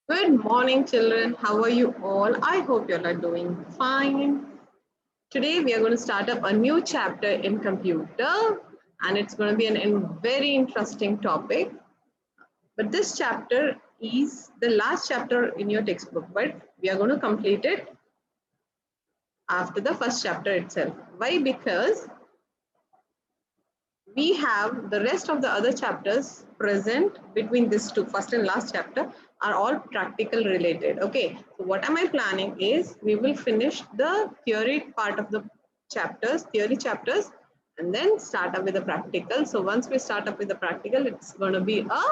Good morning, children. How are you all? I hope you all are doing fine. Today, we are going to start up a new chapter in computer, and it's going to be a very interesting topic. But this chapter is the last chapter in your textbook, but we are going to complete it after the first chapter itself. Why? Because we have the rest of the other chapters present between these two, first and last chapter, are all practical related. Okay, so what am I planning is we will finish the theory part of the theory chapters, and then start up with the practical. So once we start up with the practical, it's going to be a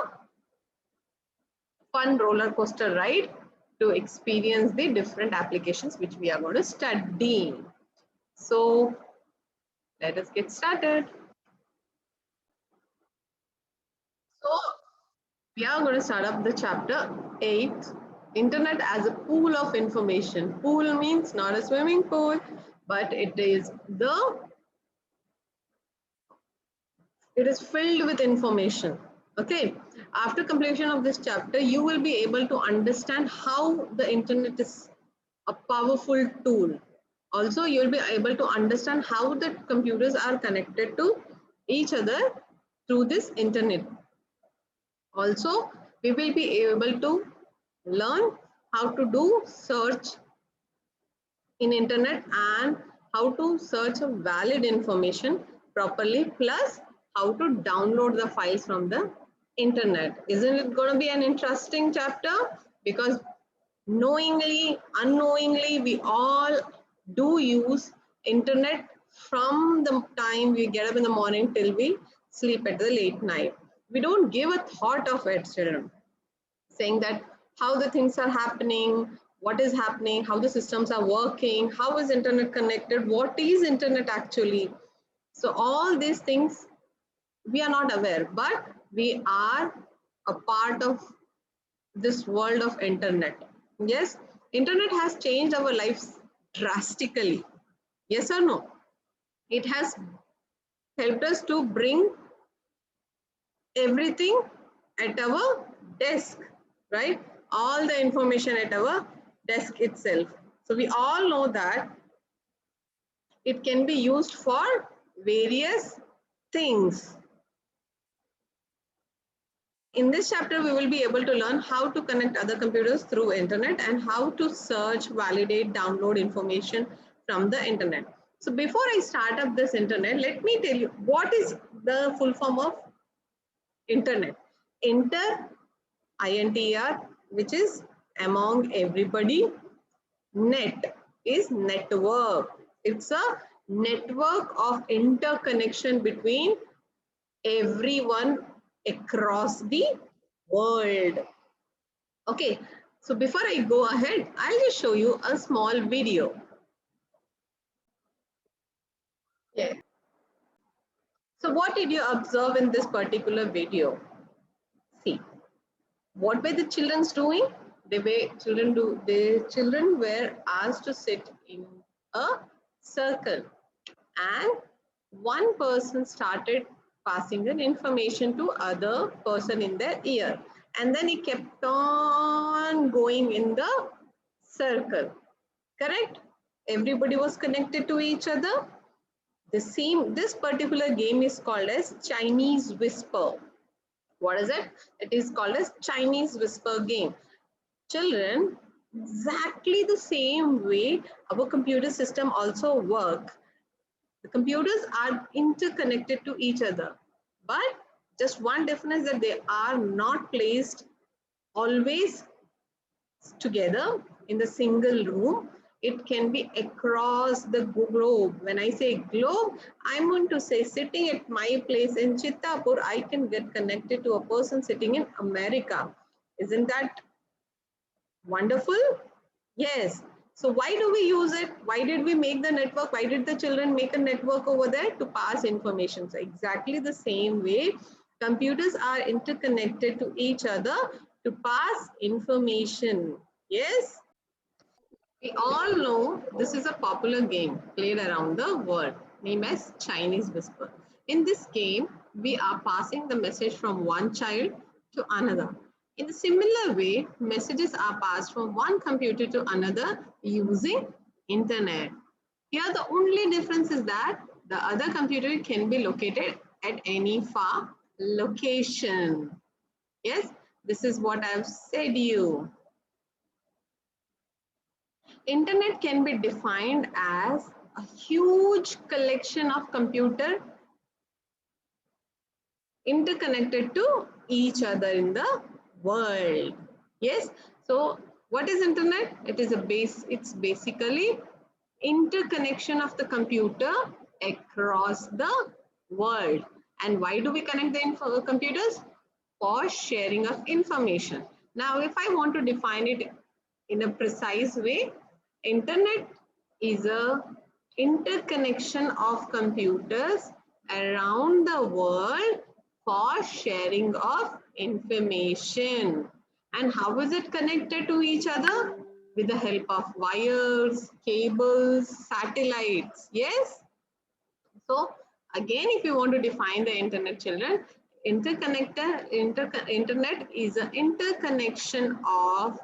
fun roller coaster ride to experience the different applications which we are going to study. So let us get started. So we are going to start up the chapter 8, Internet as a pool of information. Pool means not a swimming pool, but it is filled with information. Okay. After completion of this chapter, you will be able to understand how the internet is a powerful tool. Also, you'll be able to understand how the computers are connected to each other through this internet. Also, we will be able to learn how to do search in internet and how to search a valid information properly, plus how to download the files from the internet. Isn't it going to be an interesting chapter? Because knowingly, unknowingly, we all do use internet from the time we get up in the morning till we sleep at the late night. We don't give a thought of it, children, saying that how the things are happening, what is happening, how the systems are working, how is internet connected, what is internet actually. So all these things we are not aware, but we are a part of this world of internet. Yes, internet has changed our lives drastically. Yes or no? It has helped us to bring everything at our desk, right? All the information at our desk itself. So we all know that it can be used for various things. In this chapter, we will be able to learn how to connect other computers through internet and how to search, validate, download information from the internet. So before I start up this internet, let me tell you what is the full form of internet. Inter, INTR, which is among everybody. Net is network. It's a network of interconnection between everyone across the world. Okay, so before I go ahead, I'll just show you a small video. Yeah. So what did you observe in this particular video? See, what were the children doing? The children were asked to sit in a circle, and one person started passing an information to other person in their ear, and then he kept on going in the circle. Correct? Everybody was connected to each other. This particular game is called as Chinese whisper. What is it? It is called as Chinese whisper game. Children, exactly the same way our computer system also work. The computers are interconnected to each other, but just one difference that they are not placed always together in the single room. It can be across the globe. When I say globe, I'm going to say sitting at my place in Chittapur, I can get connected to a person sitting in America. Isn't that wonderful? Yes. So why do we use it? Why did we make the network? Why did the children make a network over there? To pass information. So exactly the same way, computers are interconnected to each other to pass information. Yes. We all know this is a popular game played around the world named as Chinese Whisper. In this game, we are passing the message from one child to another. In a similar way, messages are passed from one computer to another using internet. Here the only difference is that the other computer can be located at any far location. Yes, this is what I've said you. Internet can be defined as a huge collection of computers interconnected to each other in the world. Yes, so what is internet? It is it's basically interconnection of the computer across the world. And why do we connect the computers? For sharing of information. Now if I want to define it in a precise way, internet is a interconnection of computers around the world for sharing of information. And how is it connected to each other? With the help of wires, cables, satellites. Yes? So again, if you want to define the internet, children, internet is an interconnection of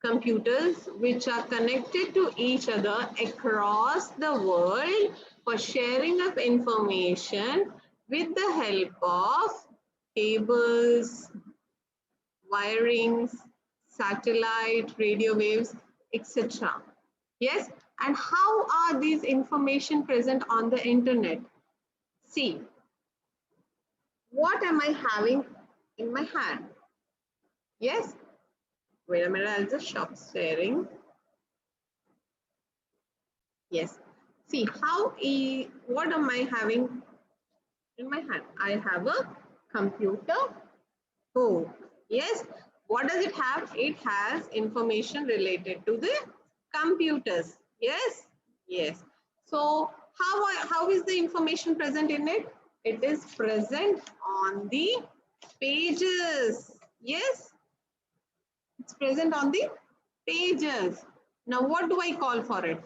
computers which are connected to each other across the world for sharing of information with the help of cables, wirings, satellite, radio waves, etc. Yes, and how are these information present on the internet? See, what am I having in my hand? Yes, wait a minute, I'll just stop sharing. Yes. See what am I having in my hand? I have a computer book. Yes. What does it have? It has information related to the computers. Yes. Yes. So how is the information present in it? It is present on the pages. Yes. It's present on the pages. Now what do I call for it?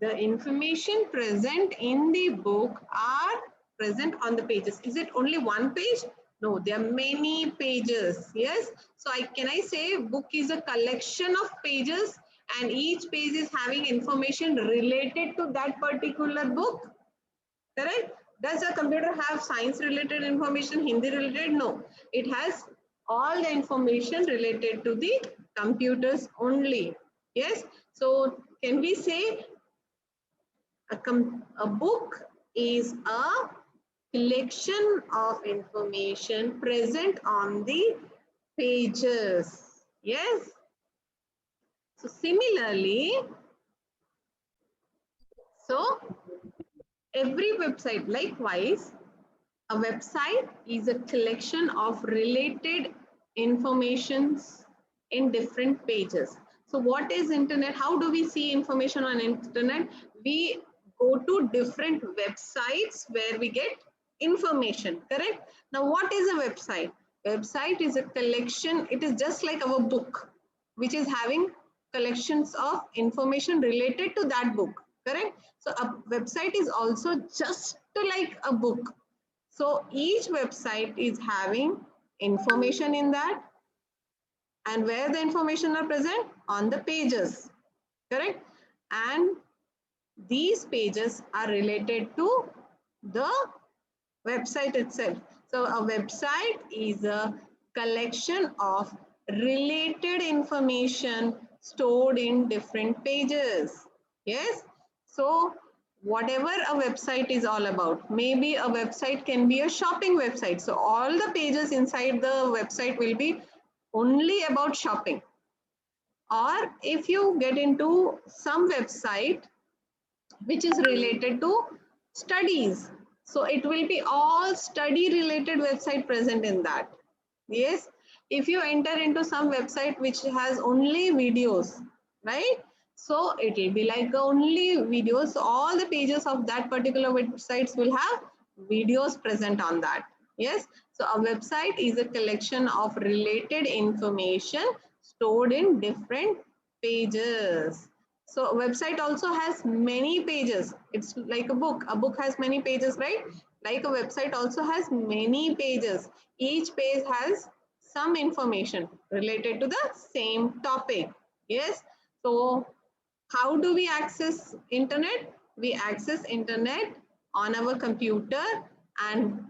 The information present in the book are present on the pages. Is it only one page? No, there are many pages. Yes. So can I say book is a collection of pages and each page is having information related to that particular book? Correct? Does a computer have science related information, Hindi related? No. It has all the information related to the computers only. Yes. So can we say a book is a collection of information present on the pages. Yes. So similarly, so every website, likewise, a website is a collection of related informations in different pages. So what is internet? How do we see information on internet? We go to different websites where we get information, correct? Now what is a website? Website is a collection, it is just like our book, which is having collections of information related to that book, correct? So a website is also just like a book. So each website is having information in that, and where the information are present? On the pages, correct? And these pages are related to the website itself. So a website is a collection of related information stored in different pages. Yes. So whatever a website is all about, maybe a website can be a shopping website. So all the pages inside the website will be only about shopping. Or if you get into some website which is related to studies, so it will be all study related website present in that. Yes, if you enter into some website which has only videos, right, so it will be like only videos. So all the pages of that particular websites will have videos present on that. Yes, so a website is a collection of related information stored in different pages. So a website also has many pages. It's like a book. A book has many pages, right? Like a website also has many pages. Each page has some information related to the same topic. Yes. So how do we access internet? We access internet on our computer, and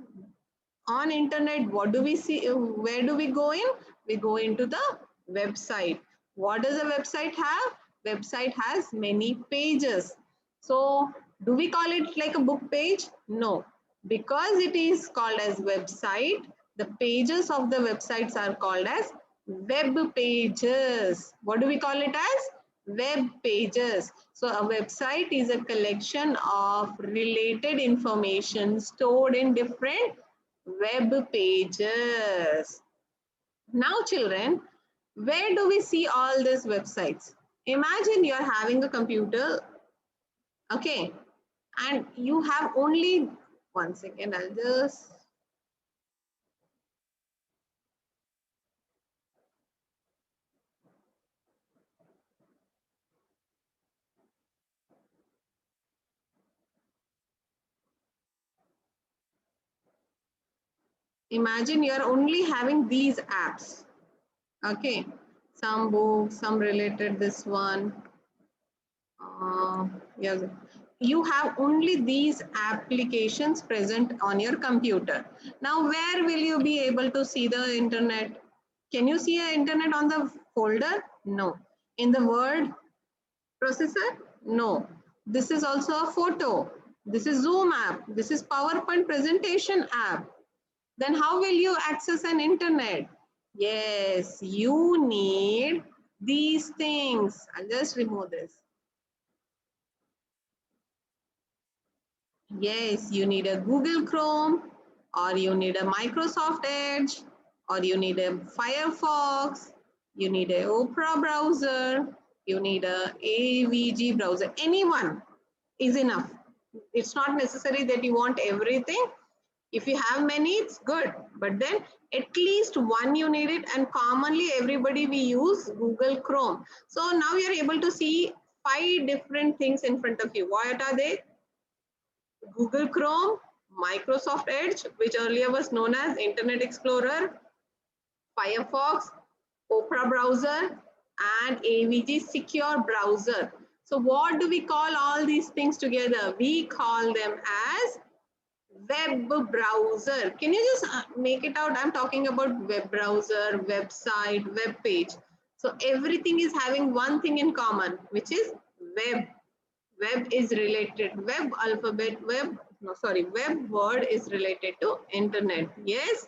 on internet, what do we see? Where do we go in? We go into the website. What does a website have? Website has many pages. So do we call it like a book page? No, because it is called as website, the pages of the websites are called as web pages. What do we call it as? Web pages. So a website is a collection of related information stored in different web pages. Now children, where do we see all these websites? Imagine you're having a computer, okay, and you have only, one second, I'll just, imagine you're only having these apps, okay, some books, some related this one, yes, you have only these applications present on your computer. Now where will you be able to see the internet? Can you see the internet on the folder? No. In the word processor? No. This is also a photo. This is Zoom app. This is PowerPoint presentation app. Then how will you access an internet? Yes, you need these things. I'll just remove this. Yes, you need a Google Chrome, or you need a Microsoft Edge, or you need a Firefox, you need a Opera browser, you need a AVG browser. Anyone is enough. It's not necessary that you want everything. If you have many, it's good. But then at least one you need it, and commonly everybody we use Google Chrome. So now you're able to see 5 different things in front of you. What are they? Google Chrome, Microsoft Edge, which earlier was known as Internet Explorer, Firefox, Opera browser, and AVG secure browser. So what do we call all these things together? We call them as web browser. Can you just make it out? I'm talking about web browser, website, web page. So everything is having one thing in common, which is web. Web is related, web alphabet, web word is related to internet. Yes.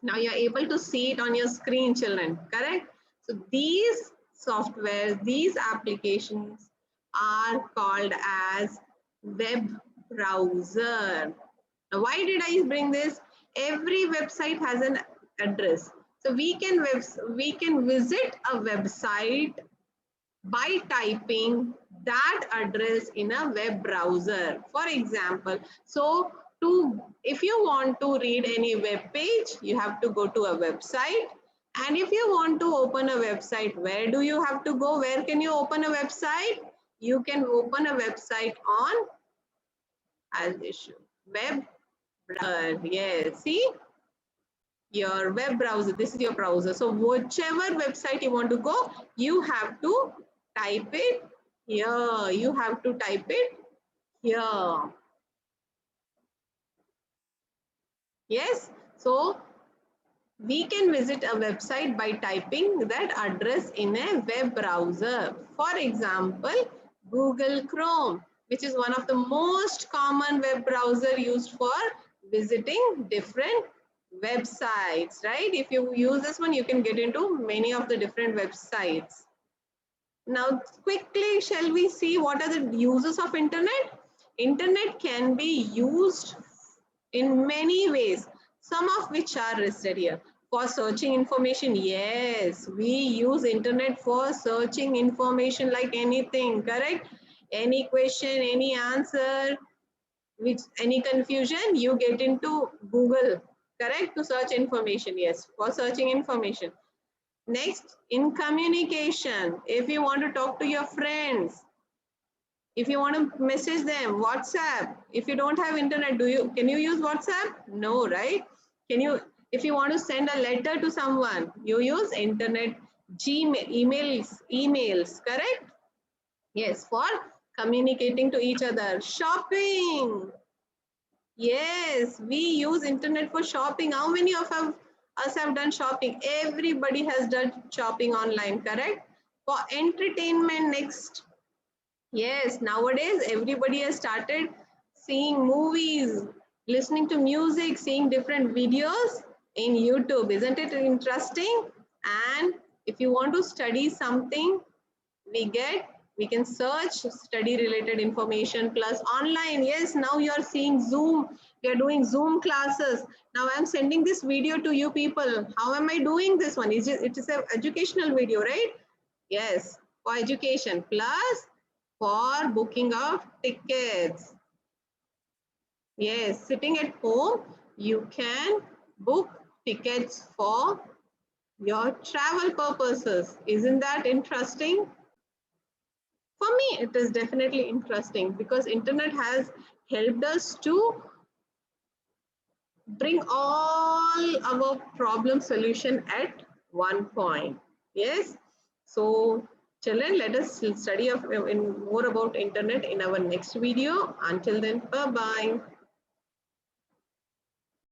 Now you're able to see it on your screen, children, correct? So these softwares, these applications are called as web browser. Now, why did I bring this? Every website has an address. So we can visit a website by typing that address in a web browser. For example, so if you want to read any web page, you have to go to a website. And if you want to open a website, where do you have to go? Where can you open a website? You can open a website on, I'll just show, web browser. Yes, see? Your web browser, this is your browser. So whichever website you want to go, you have to type it here. You have to type it here. Yes. So we can visit a website by typing that address in a web browser. For example, Google Chrome, which is one of the most common web browser used for visiting different websites, right? If you use this one, you can get into many of the different websites. Now, quickly, shall we see what are the uses of internet? Internet can be used in many ways, some of which are listed here. For searching information, yes, we use internet for searching information like anything, correct? Any question, any answer, which any confusion, you get into Google, correct? To search information, yes, for searching information. Next, in communication, if you want to talk to your friends, if you want to message them, WhatsApp. If you don't have internet, can you use WhatsApp? No, right? Can you If you want to send a letter to someone, you use internet, Gmail, emails, correct? Yes, for communicating to each other. Shopping. Yes, we use internet for shopping. How many of us have done shopping? Everybody has done shopping online, correct? For entertainment, next. Yes, nowadays everybody has started seeing movies, listening to music, seeing different videos in YouTube. Isn't it interesting? And if you want to study something, we can search study related information plus online. Yes, now you are seeing Zoom. We are doing Zoom classes. Now I'm sending this video to you people. How am I doing this one? It is an educational video, right? Yes, for education plus for booking of tickets. Yes, sitting at home, you can book tickets for your travel purposes. Isn't that interesting? For me, it is definitely interesting because internet has helped us to bring all our problem solution at one point. Yes. So children, let us study more about internet in our next video. Until then, bye-bye.